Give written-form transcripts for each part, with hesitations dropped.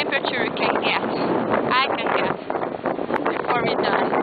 temperature you can get? I can get before we die.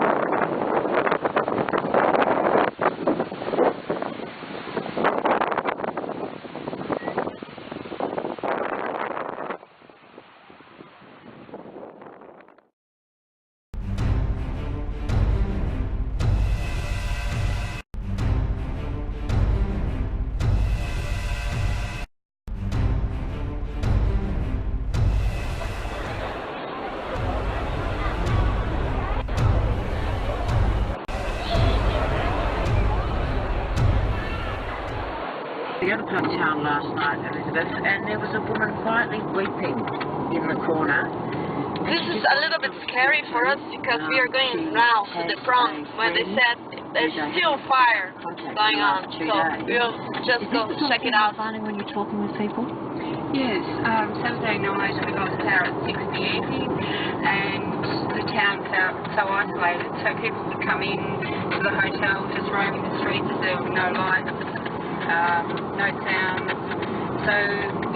We got to Documental last night, Elizabeth, and there was a woman quietly weeping in the corner. This is a little bit scary for us because we are going now to the front where they said there's still fire going on. So we'll just go check it out. When you're talking with people? Yes, Saturday night we lost power at 6 in the evening and the town felt so isolated, so people would come in to the hotel just roaming the streets as there were no lights, no sound. So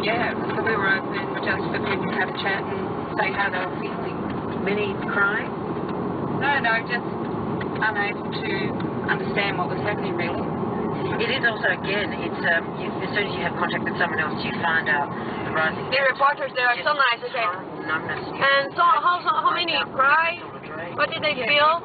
yeah, so we were open just for people to have a chat and say how they were feeling. Many crying? No, just unable to understand what was happening really. It is also, again, it's as soon as you have contact with someone else, you find out the rising. The reporters, they are so nice, okay? Numbness. And so, how many cry? What did they feel?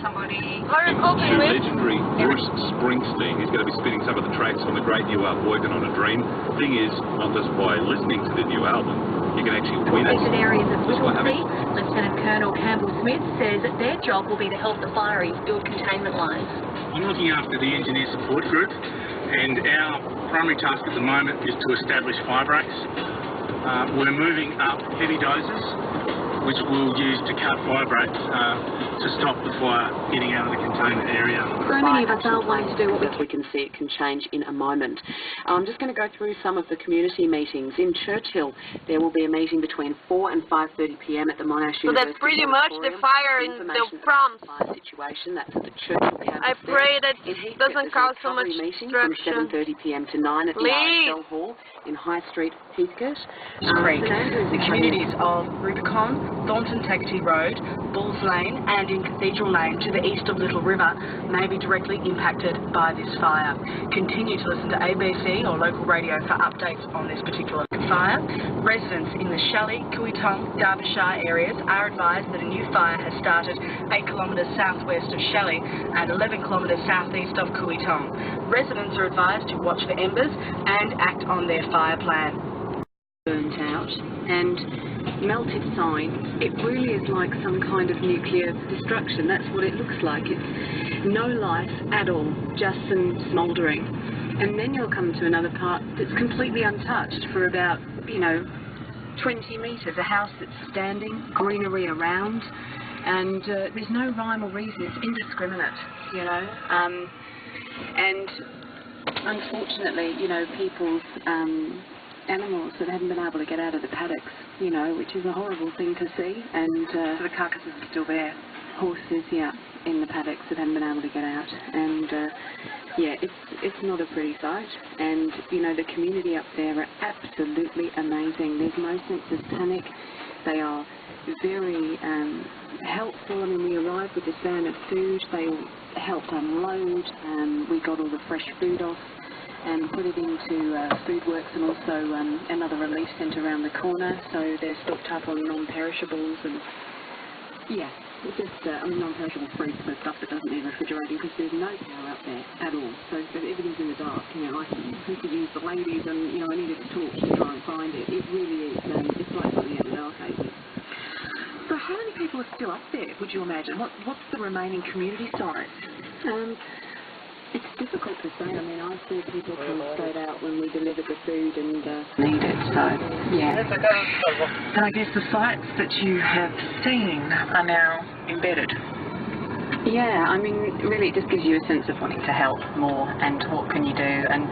Somebody. How are you coping with? Legendary Bruce Springsteen is going to be spinning some of the tracks on the great new album, Working on a Dream. Thing is, not just by listening to the new album, you can actually win it. Areas of Whittlesea, Lieutenant Colonel Campbell Smith says that their job will be to help the fireys build containment lines. I'm looking after the engineer support group, and our primary task at the moment is to establish fire breaks. We're moving up heavy dozers, which we'll use to cut fire breaks to stop the fire getting out of the containment area. So many of us are wanting to do what we can see it can change in a moment. I'm just going to go through some of the community meetings. In Churchill, there will be a meeting between 4 and 5:30 p.m. at the Monash University. So that's pretty much the fire in the proms. Situation. That's at the Churchill campus. I pray that it doesn't cause so much destruction. From 7:30 p.m. to 9 at the RSL Hall in High Street, Heathcote. The communities of Rubicon, Thornton Taxi Road, Bulls Lane and in Cathedral Lane to the east of Little River may be directly impacted by this fire. Continue to listen to ABC or local radio for updates on this particular fire. Residents in the Shelley, Kuitong, Derbyshire areas are advised that a new fire has started 8 kilometres southwest of Shelley and 11 kilometres southeast of Kuitong. Residents are advised to watch for embers and act on their fire plan. Burnt out and melted signs. It really is like some kind of nuclear destruction. That's what it looks like. It's no life at all, just some smouldering. And then you'll come to another part that's completely untouched for about, 20 metres. A house that's standing, greenery around, and there's no rhyme or reason. It's indiscriminate, and unfortunately, people's animals that haven't been able to get out of the paddocks, which is a horrible thing to see. And So the carcasses are still there. Horses, in the paddocks that haven't been able to get out. And it's not a pretty sight. And the community up there are absolutely amazing. There's no sense of panic. They are very helpful. I mean, we arrived with this van of food. They helped unload. We got all the fresh food off and put it into food works and also another relief centre around the corner, so they're stocked up on non-perishables and it's just non-perishable fruits and stuff that doesn't need refrigerating because there's no power up there at all, so everything's in the dark. I could use the ladies and I needed a torch to try and find it. It really is, it's like something out of our cases. So how many people are still up there, would you imagine? What's the remaining community size? It's difficult to say. I mean, I saw people come straight out when we delivered the food and need it, so, And I guess the sites that you have seen are now embedded. Yeah, I mean, really it just gives you a sense of wanting to help more and what can you do, and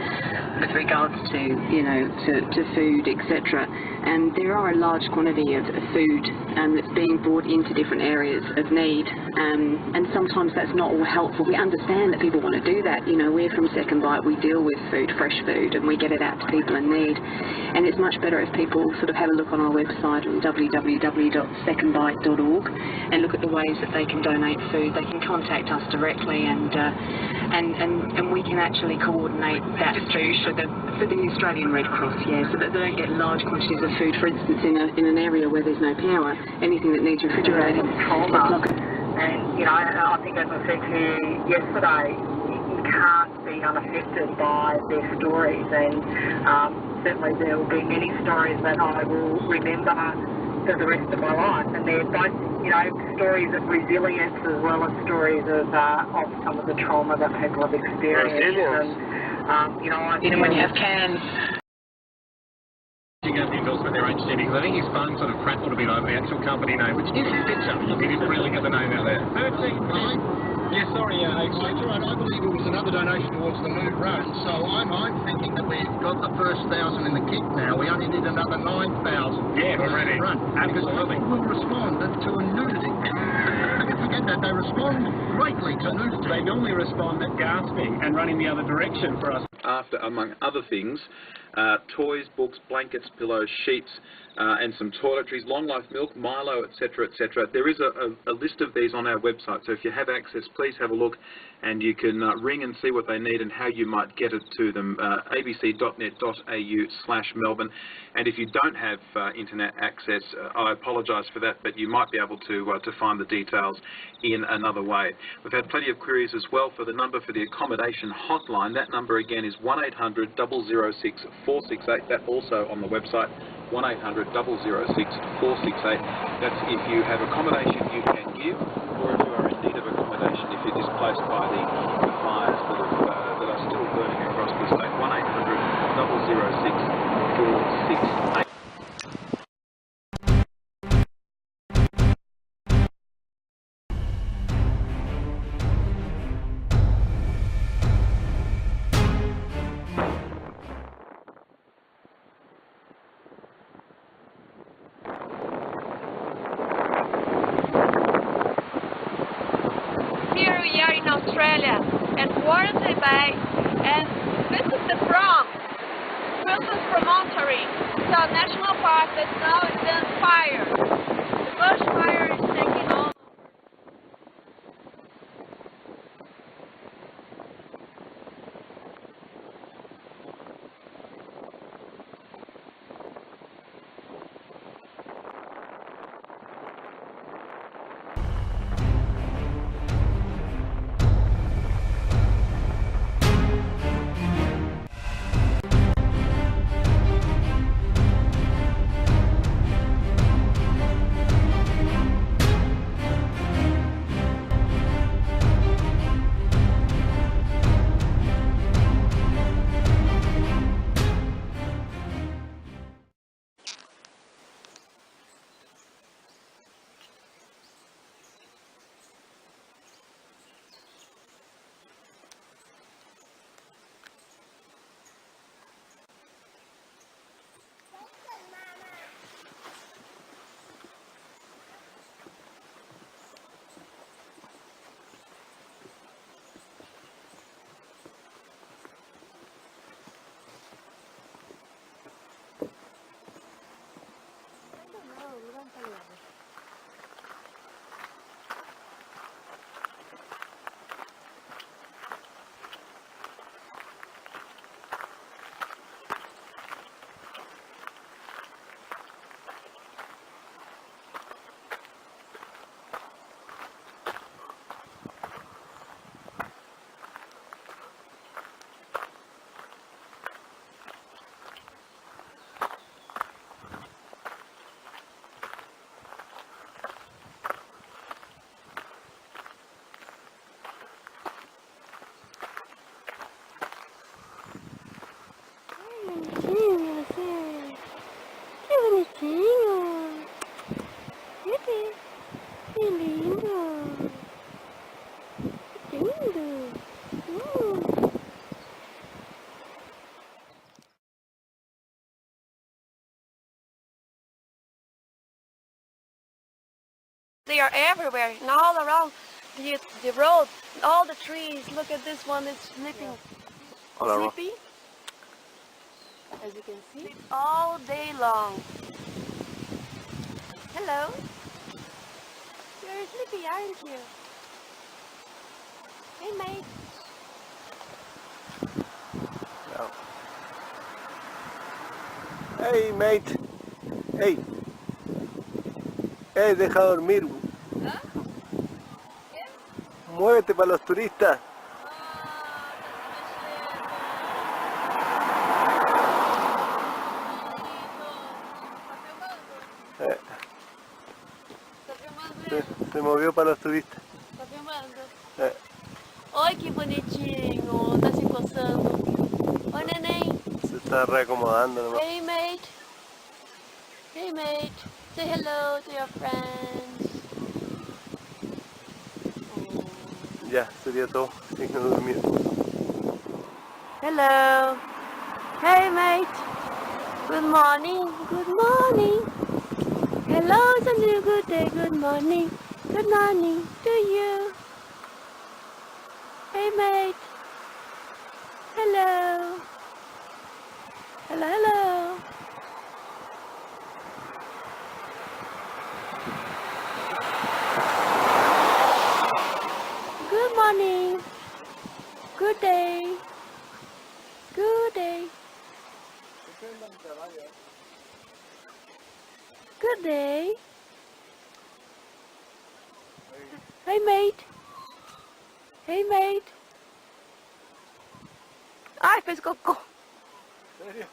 with regards to, you know, to food, etc. And there are a large quantity of food that's being brought into different areas of need, and sometimes that's not all helpful. We understand that people want to do that. You know, we're from Second Bite, we deal with food, fresh food, and we get it out to people in need. And it's much better if people sort of have a look on our website on www.secondbite.org and look at the ways that they can donate food. They can contact us directly, and we can actually coordinate that food for the Australian Red Cross, yeah, so that they don't get large quantities of food, for instance, in an area where there's no power, anything that needs refrigerating. And, you know, I think as I said to you yesterday, you can't be unaffected by their stories, and certainly there will be many stories that I will remember for the rest of my life, and they're both, you know, stories of resilience as well as stories of some of the trauma that people have experienced. And, you know, even when you have cans. The endorsement there, HG, because I think his phone sort of prattled a bit over the actual company name, which is a bit something. He didn't really get the name out there. 13, yeah, sorry, HG. That's all right. I believe it was another donation towards the new run, so I'm thinking that we've got the first 1,000 in the kit now. We only need another 9,000. Yeah, we're ready. Run. Absolutely. Because people will respond to a nudity. Don't forget that. They respond greatly to nudity. They normally respond at gasping and running the other direction for us. After, among other things, toys, books, blankets, pillows, sheets, and some toiletries, long life milk, Milo, etc., etc. There is a list of these on our website, so if you have access, please have a look, and you can ring and see what they need and how you might get it to them. abc.net.au/Melbourne. And if you don't have internet access, I apologise for that, but you might be able to find the details in another way. We've had plenty of queries as well for the number for the accommodation hotline. That number again is 1800 006 468. That's also on the website, 1800 006 468. That's if you have accommodation you can give, or if you are in need of accommodation, if you're displaced by the fires that are still burning across the state. 1800 006 468. Here we are in Australia at Warranty Bay, and this is the prom, Wilson's Promontory. It's a national park that now is on fire. The bushfire is taking over. They are everywhere and all around the road, all the trees. Look at this one, it's sleeping. Sleepy. As you can see, sleep all day long. Hello. You're sleepy, aren't you? Hey, mate. No. Hey, mate. Hey. Hey, deja dormir. ¿Ah? Muévete para los turistas. Se movió para los turistas. Tá filmando? Oi, que bonitinho. Tá se coçando. Oi, neném. Se está reacomodando nomás. Hey, mate. Hey, mate. Say hello to your friends. Ya, sería todo. Sigue durmiendo. Hello. Hey, mate. Good morning. Good morning. Hello, Sanju. Good day. Good morning. Good morning to you. Hey, mate. Hello. Hello, hello. Good morning. Good day. Good day. Good day. Hey, mate. Hey, mate. Ai, fez cocô.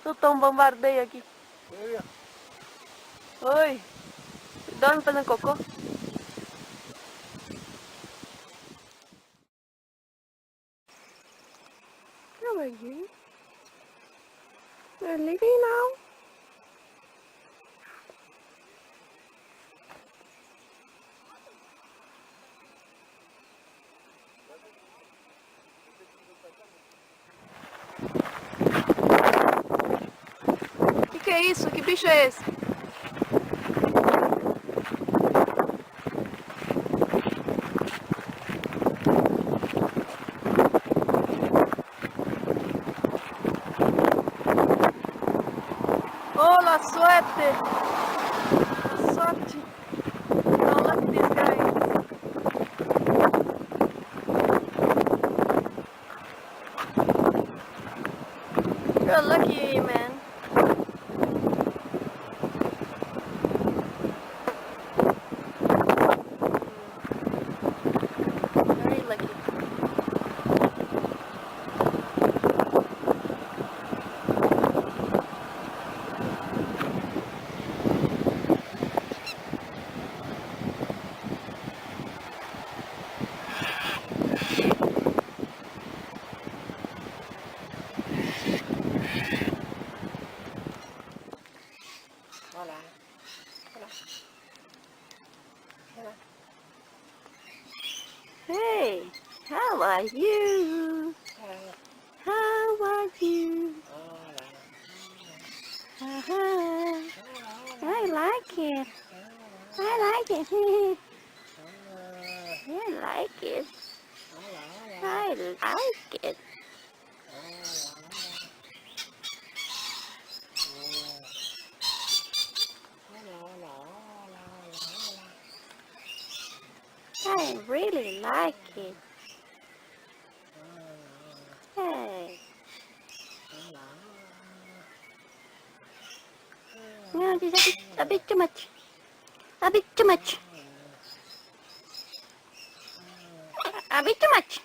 Soltou um bombardeio aqui. Sério? Oi. Dorme fazendo cocô? How are you? You're leaving now? Que é isso? Que bicho é esse? Oh, la suerte! La sorte! Oh, look at these guys! You're lucky, man. Very lucky. Hola. Hola. Hola. Hey, how are you? How are you? I like it. I like it. I like it. I like it. I really like it. Hey. No, this is a bit too much. A bit too much. A bit too much.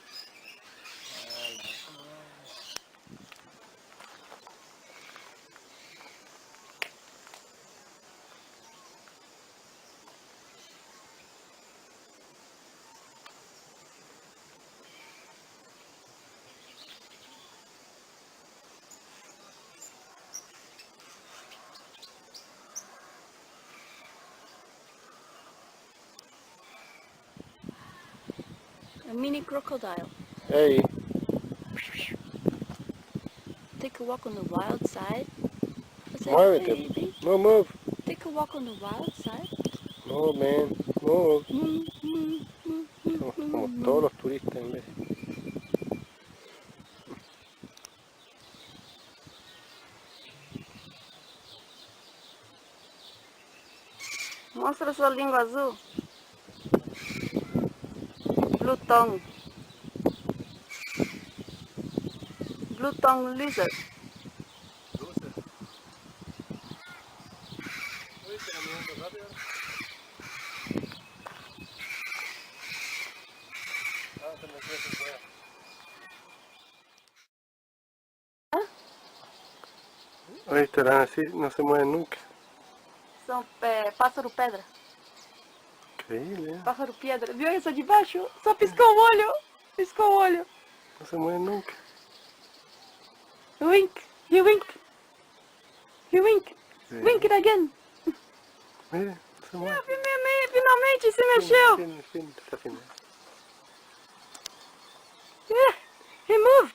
A mini crocodile. Hey. Take a walk on the wild side. I said, Muévete. baby, Move. take a walk on the wild side. No, man. No. Somos como todos los turistas en vez. Mostra sua língua azul. Blue tongue. Blue tongue lizard. Oye, estarán así, no se mueven nunca. São pássaro pedra. Increíble, ¿eh? Pássaro pedra. Viu essa de baixo? Só piscou o olho. Piscou o olho. No se mueven nunca. Wink. He winked. He winked. Sí. Wink it again. Mire, no se mueve. Finalmente se mexeu. Fin, está fin. Yeah, he moved.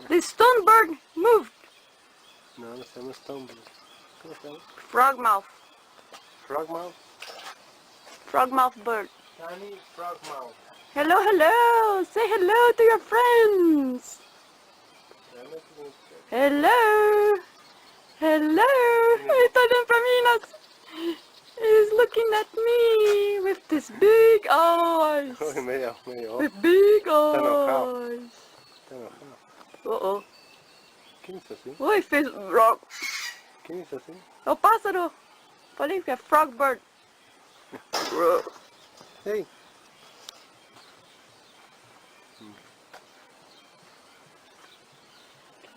The stone bird moved. No, no se llama Stumble. ¿Cómo se llama? Frogmouth. Frogmouth. Frogmouth bird. Tiny frogmouth. Hello, hello. Say hello to your friends. Hello. Hello. Ele tá olhando pra mim, nossa. He's looking at me with this big eyes. Oye, medio. With big Está enojado. eyes. Está enojado. Oh. ¿Quién es así? Oi, fez frog. ¿Quién es así? É o pássaro. Falei que é frog bird. Hey.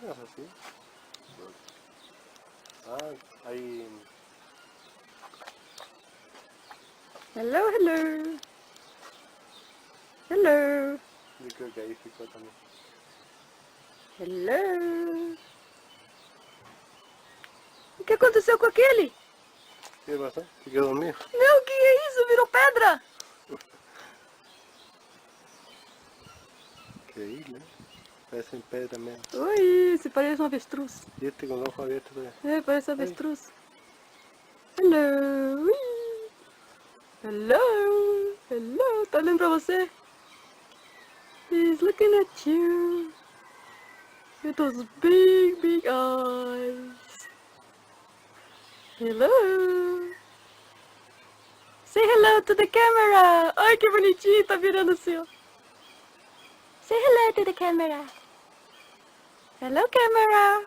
¿Qué es así? Ah, ahí. Hello, hello. Hello. Yo creo que ahí ficó también. Hello. O que aconteceu com aquele? ¿Qué pasó? ¿Se quedó dormido? Meu, que é isso? Virou pedra. Increíble, ¿eh? Parece en pedra también. Oi, se parece um avestruz. Y este con los ojos abiertos todavía. É, parece um avestruz. Hello. Ui. Hello. Hello. Tá olhando pra você? He's looking at you. With those big eyes. Hello. Say hello to the camera. Ai, que bonitinho. Tá virando assim, ó. Say hello to the camera. Hello, camera.